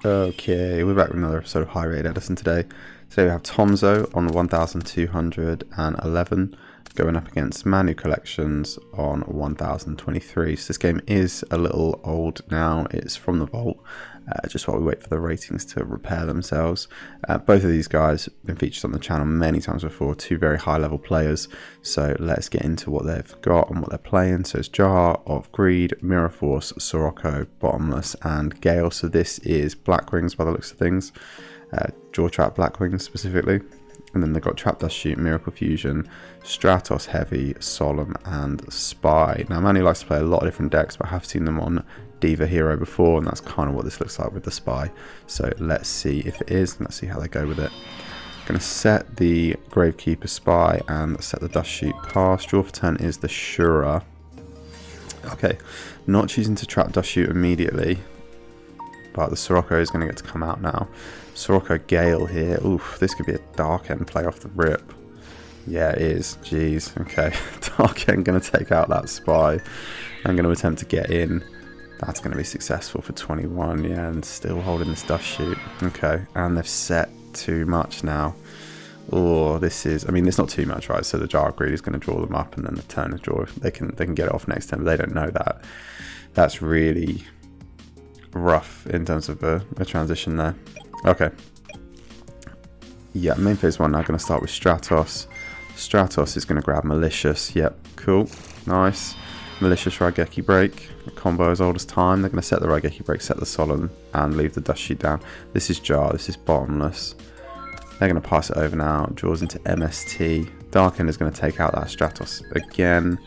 Okay, we're back with another episode of High Rated Edison today. Today we have Tomzo on 1211 going up against Manu Collections on 1023. So this game is a little old now. It's from the vault, just while we wait for the ratings to repair themselves. Both of these guys have been featured on the channel many times before, two very high level players. So let's get into what they've got and what they're playing. So it's Jar of Greed, Mirror Force, Sirocco, Bottomless, and Gale. So this is Blackwings by the looks of things. Jaw Trap Blackwings specifically. And then they've got Trap Dust Shoot, Miracle Fusion, Stratos Heavy, Solemn, and Spy. Now, Manu likes to play a lot of different decks, but I have seen them on Diva Hero before, and that's kind of what this looks like with the Spy. So let's see if it is, and let's see how they go with it. Going to set the Gravekeeper Spy and set the Dust Shoot pass. Draw for turn is the Shura. Okay, not choosing to Trap Dust Shoot immediately, but the Sirocco is going to get to come out now. Sirocco Gale here. Oof, this could be a Dark End play off the rip. Yeah, it is. Jeez. Okay, Dark End going to take out that Spy. I'm going to attempt to get in. That's going to be successful for 21. Yeah, and still holding this Dust Shoot. Okay, and they've set too much now. Oh, this is... I mean, it's not too much, right? So the Jar of Greed is going to draw them up, and then the turn of draw. They can get it off next turn, but they don't know that. That's really rough in terms of a transition there. Okay. Yeah, main phase one now going to start with Stratos. Stratos is going to grab Malicious. Yep, cool. Nice. Malicious Raigeki Break. A combo as old as time. They're going to set the Raigeki Break, set the Solemn, and leave the Dust Sheet down. This is Jar. This is Bottomless. They're going to pass it over now. Draws into MST. Dark End is going to take out that Stratos again.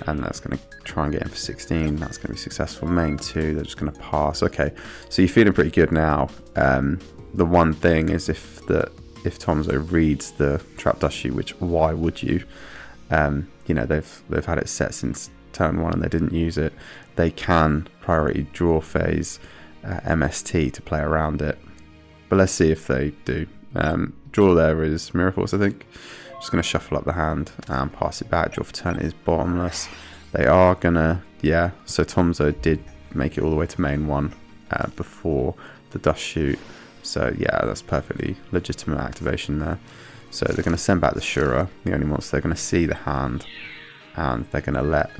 And that's going to try and get in for 16. That's going to be successful. Main 2, they're just going to pass. Okay, so you're feeling pretty good now. The one thing is if Tomzo reads the Trap Dust Shoot, which why would you? You know, they've had it set since turn 1 and they didn't use it. They can priority draw phase MST to play around it. But let's see if they do. Draw there is Mirror Force, I think. Just going to shuffle up the hand and pass it back. Draw for turn is Bottomless. They are going to, yeah, so Tomzo did make it all the way to main 1 before the Dust Shoot. So yeah, that's perfectly legitimate activation there. So they're going to send back the Shura, the only monster. They're going to see the hand, and they're going to let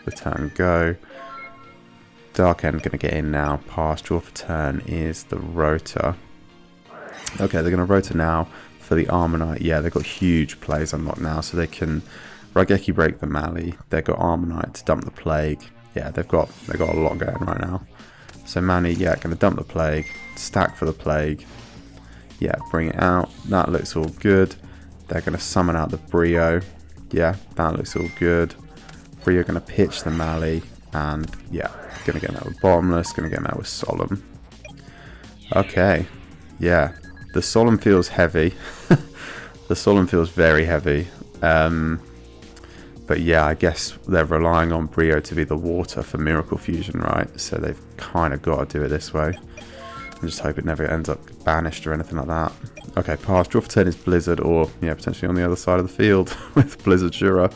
the turn go. Dark End going to get in now. Pass. Draw for turn is the Rotor. Okay, they're going to Rotor now for the Armonite. Yeah, they've got huge plays unlocked now, so they can Raigeki Break the Mali. They've got Armonite to dump the Plague. Yeah, they've got a lot going right now. So Manu, yeah, going to dump the Plague, stack for the Plague. Yeah, bring it out. That looks all good. They're going to summon out the Brio. Yeah, that looks all good. Brio going to pitch the Mali, and yeah, going to get that with Bottomless. Going to get that with Solemn. Okay, yeah. The Solemn feels heavy. The Solemn feels very heavy. But yeah, I guess they're relying on Brio to be the water for Miracle Fusion, right? So they've kind of got to do it this way. I just hope it never ends up banished or anything like that. Okay, pass. Draw for turn is Blizzard, or yeah, potentially on the other side of the field with Blizzard Shura.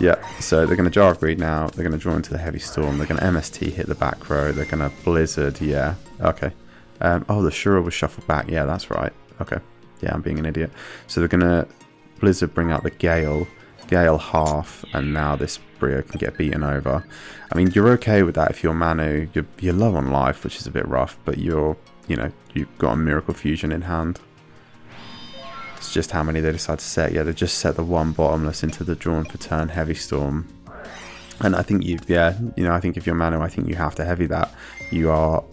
Yeah, so they're going to Jar of Greed now. They're going to draw into the Heavy Storm. They're going to MST hit the back row. They're going to Blizzard, yeah. Okay. Oh, the Shura was shuffled back. Yeah, that's right. Okay. Yeah, I'm being an idiot. So they're going to Blizzard bring out the Gale. Gale half, and now this Brio can get beaten over. I mean, you're okay with that if you're Manu. You're low on life, which is a bit rough, but you've got a Miracle Fusion in hand. It's just how many they decide to set. Yeah, they just set the one Bottomless into the drawn for turn Heavy Storm. And I think I think if you're Manu, I think you have to heavy that. You are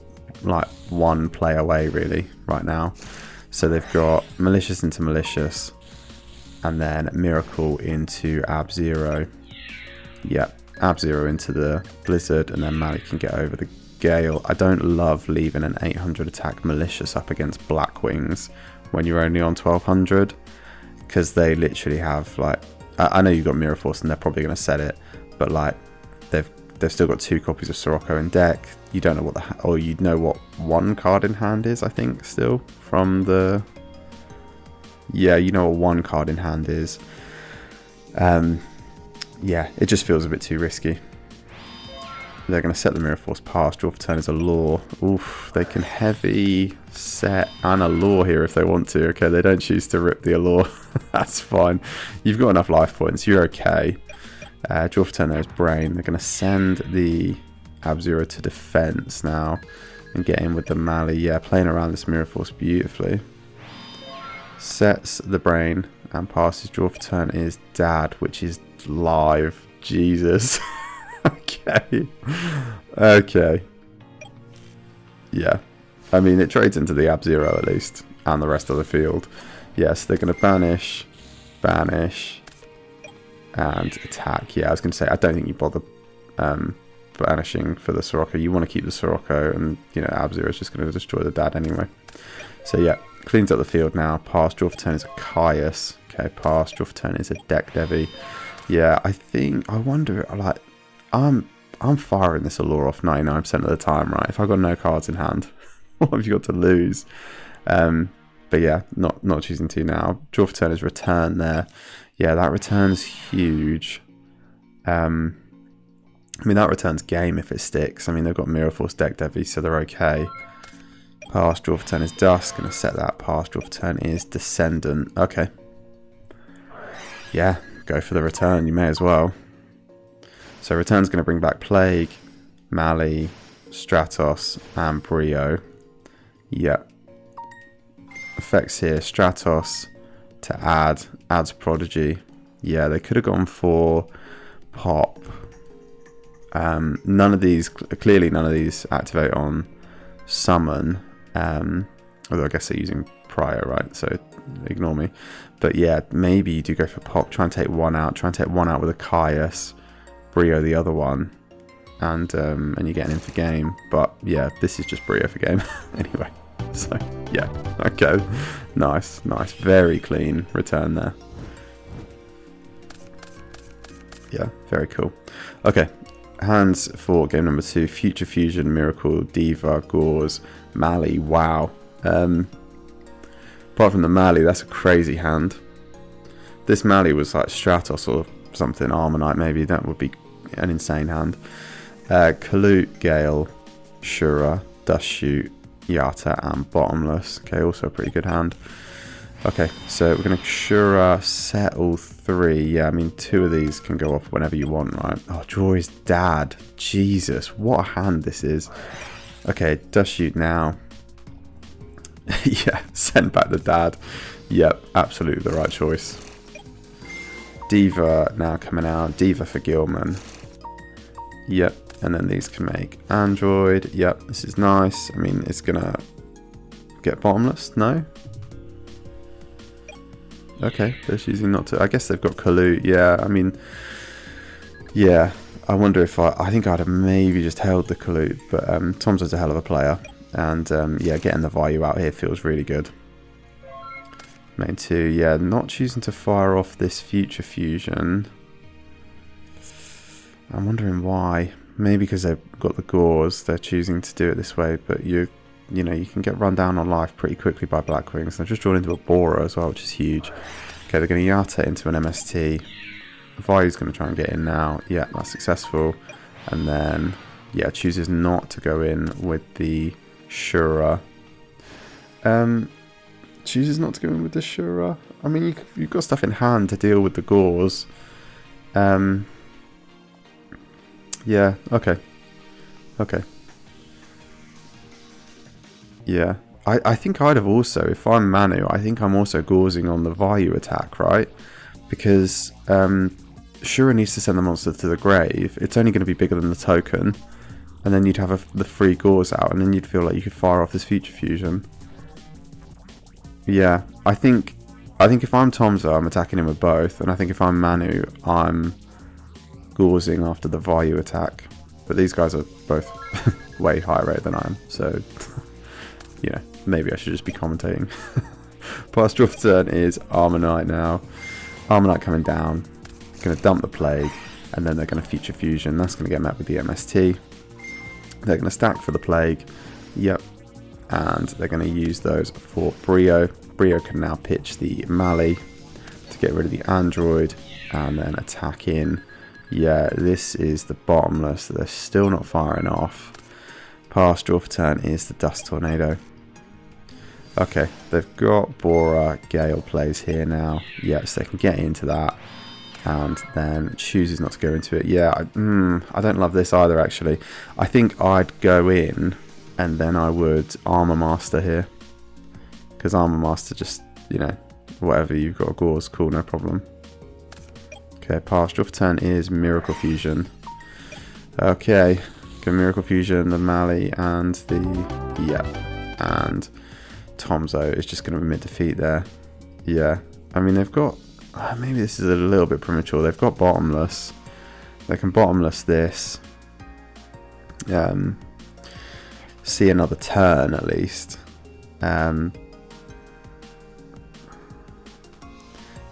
like one play away really right now. So they've got Malicious into Malicious, and then Miracle into Ab-Zero. Yep, Ab-Zero into the Blizzard, and then Mali can get over the Gale. I don't love leaving an 800 attack Malicious up against Blackwings when you're only on 1200, because they literally have, like, I know you've got Mirror Force and they're probably going to set it, but like they've still got 2 copies of Sirocco in deck. You don't know what or you know what one card in hand is, I think, still from the... Yeah, you know what one card in hand is. Yeah, it just feels a bit too risky. They're going to set the Mirror Force pass. Draw for turn is a Law. Oof, they can heavy set and a Law here if they want to. Okay, they don't choose to rip the Allure. That's fine. You've got enough life points. You're okay. Draw for turn there is Brain. They're going to send the Ab-Zero to defense now and get in with the Mali. Yeah, playing around this Mirror Force beautifully. Sets the Brain and passes. Draw for turn is Dad, which is live. Jesus. Okay. Okay. Yeah. I mean, it trades into the Ab-Zero at least, and the rest of the field. Yes, they're going to banish, and attack. Yeah, I was going to say, I don't think you bother banishing for the Sirocco. You want to keep the Sirocco, and, you know, Ab-Zero is just going to destroy the Dad anyway. So, yeah, cleans up the field now. Pass, draw for turn is a Caius. Okay, pass, draw for turn is a Deck Devi. Yeah, I wonder, like, I'm firing this Allure off 99% of the time, right? If I've got no cards in hand, what have you got to lose? But yeah, not choosing to now. Draw for turn is return there. Yeah, that return's huge. I mean, that returns game if it sticks. I mean, they've got Mirror Force Deck Devi, so they're okay. Pass, draw for turn is Dusk. Gonna set that. Pass, draw for turn is Descendant. Okay. Yeah, go for the return. You may as well. So return's going to bring back Plague, Mali, Stratos, and Brio. Yep. Effects here. Stratos to adds Prodigy. Yeah, they could have gone for Pop. None of these, clearly none of these activate on Summon. Although I guess they're using Prior, right? So ignore me. But yeah, maybe you do go for Pop. Try and take one out. Try and take one out with a Caius. Brio the other one, and you're getting in for game. But yeah, this is just Brio for game anyway. So yeah, okay, nice, very clean return there. Yeah, very cool. Okay, hands for game number 2: Future Fusion, Miracle, Diva, Gauze, Mali. Wow. Apart from the Mali, that's a crazy hand. This Mali was like Stratos or something, Armonite maybe. That would be an insane hand. Kalute, Gale, Shura, Dust Shoot, Yata, and Bottomless. Okay, also a pretty good hand. Okay, so we're going to Shura set all 3. Yeah, I mean, 2 of these can go off whenever you want, right? Oh, draw is Dad. Jesus, what a hand this is. Okay, Dust Shoot now. Yeah, send back the Dad. Yep, absolutely the right choice. Diva now coming out. Diva for Gilman. Yep. And then these can make Android. Yep. This is nice. I mean, it's going to get Bottomless. No? Okay. They're choosing not to. I guess they've got Kalute. Yeah. I mean, yeah. I wonder if I think I'd have maybe just held the Kalute. But Tom's a hell of a player. And yeah, getting the value out here feels really good. Main 2, yeah, not choosing to fire off this Future Fusion. I'm wondering why. Maybe because they've got the Gauze, they're choosing to do it this way. But you know, you can get run down on life pretty quickly by Blackwings. They've just drawn into a Borer as well, which is huge. Okay, they're going to Yata into an MST. Vayu's going to try and get in now. Yeah, that's successful. And then, yeah, chooses not to go in with the Shura. Chooses not to go in with the Shura. I mean, you've got stuff in hand to deal with the Gauze. Yeah, okay. Okay. Yeah. I think I'd have also, if I'm Manu, I think I'm also gauzing on the Vayu attack, right? Because Shura needs to send the monster to the grave. It's only going to be bigger than the token. And then you'd have the free Gauze out, and then you'd feel like you could fire off this Future Fusion. Yeah, I think if I'm Tomza, I'm attacking him with both, and I think if I'm Manu, I'm gauzing after the Vayu attack. But these guys are both way higher rate than I am, so you know, maybe I should just be commentating. Pass draw for turn is Armonite now. Armonite coming down, going to dump the Plague, and then they're going to Future Fusion. That's going to get met with the MST. They're going to stack for the Plague. Yep. And they're going to use those for Brio. Brio can now pitch the Mali to get rid of the Android and then attack in Yeah, this is the bottomless. They're still not firing off. Pass, draw for turn is the Dust Tornado. Okay, they've got Bora. Gale plays here now. Yes, they can get into that. And then chooses not to go into it. Yeah, I don't love this either, actually. I think I'd go in and then I would Armor Master here. Because Armor Master just, you know, whatever you've got, Gore's cool, no problem. Okay, pass, draw for turn is Miracle Fusion. Okay, go Miracle Fusion, the Mali, and the... Yeah, and Tomzo is just going to admit defeat there. Yeah, I mean, they've got... maybe this is a little bit premature. They've got Bottomless. They can Bottomless this. See another turn at least.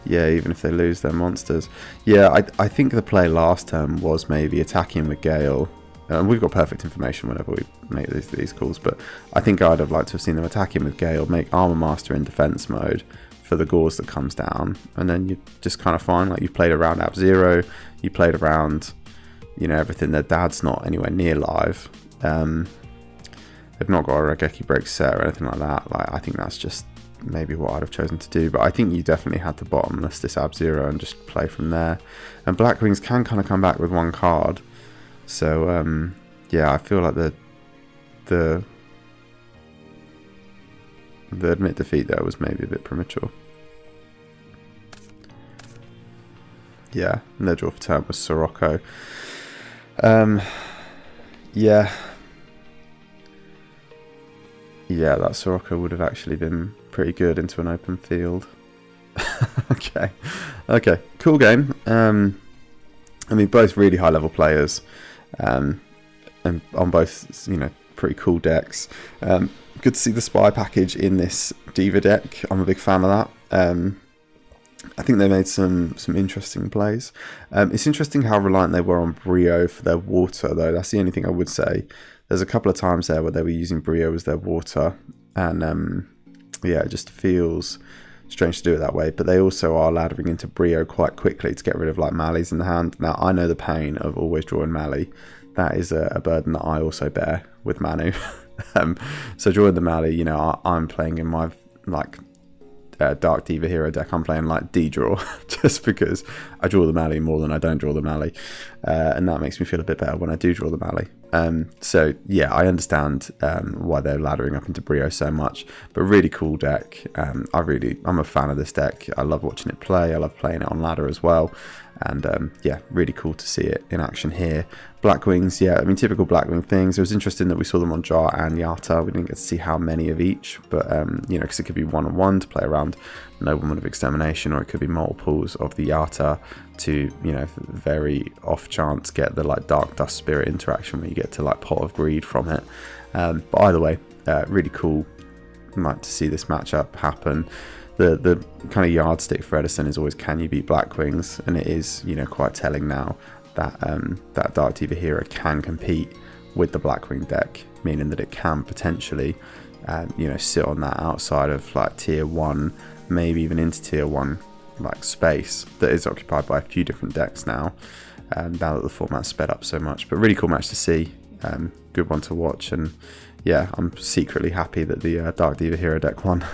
Yeah, even if they lose their monsters. Yeah, I think the play last turn was maybe attacking with Gale. We've got perfect information whenever we make these calls, but I think I'd have liked to have seen them attacking with Gale, make Armor Master in defense mode for the Gores that comes down, and then you just kind of find like you played around Ab-Zero, you played around, you know, everything. Their dad's not anywhere near live. They've not got a Raigeki break set or anything like that. Like, I think that's just maybe what I'd have chosen to do, but I think you definitely had to bottomless this Ab-Zero and just play from there. And Blackwings can kind of come back with one card, so yeah, I feel like the admit defeat there was maybe a bit premature. Yeah, and their draw for turn was Sirocco. Yeah, that Sirocco would have actually been pretty good into an open field. Okay, cool game. I mean, both really high level players, and on both, you know, pretty cool decks. Good to see the spy package in this Diva deck. I'm a big fan of that. I think they made some interesting plays. It's interesting how reliant they were on Brio for their water, though. That's the only thing I would say. There's a couple of times there where they were using Brio as their water, and yeah, it just feels strange to do it that way. But they also are laddering into Brio quite quickly to get rid of like Mali's in the hand. Now, I know the pain of always drawing Mali. That is a burden that I also bear with Manu. So drawing the Mali, you know, I'm playing in my like Dark Diva Hero deck. I'm playing like D-draw just because I draw the Mali more than I don't draw the Mali, and that makes me feel a bit better when I do draw the Mali. So yeah, I understand why they're laddering up into Brio so much, but really cool deck. I'm a fan of this deck. I love watching it play. I love playing it on ladder as well, and yeah, really cool to see it in action here. Blackwings, yeah, I mean, typical Blackwing things. It was interesting that we saw them on Jar and Yata. We didn't get to see how many of each, but you know, because it could be one-on-one to play around Nobleman of Extermination, or it could be multiples of the Yata to, you know, very off chance get the like Dark Dust Spirit interaction where you get to like Pot of Greed from it. But either way, really cool. I'd like to see this matchup happen. The kind of yardstick for Edison is always, can you beat Blackwings? And it is, you know, quite telling now that that Dark Diva Hero can compete with the Blackwing deck, meaning that it can potentially, you know, sit on that outside of like tier 1, maybe even into tier 1 like space that is occupied by a few different decks now that the format's sped up so much. But really cool match to see, good one to watch, and yeah, I'm secretly happy that the Dark Diva Hero deck won.